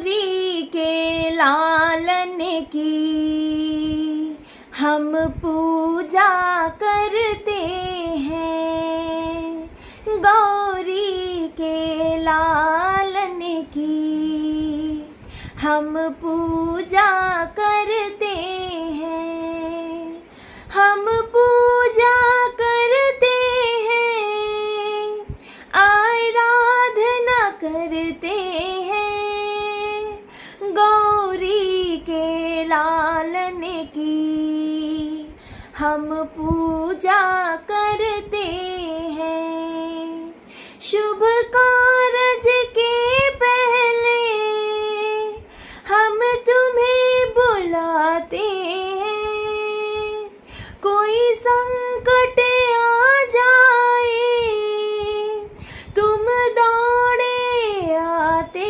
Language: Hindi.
गौरी के लालन की हम पूजा करते हैं, गौरी के लालन की हम पूजा करते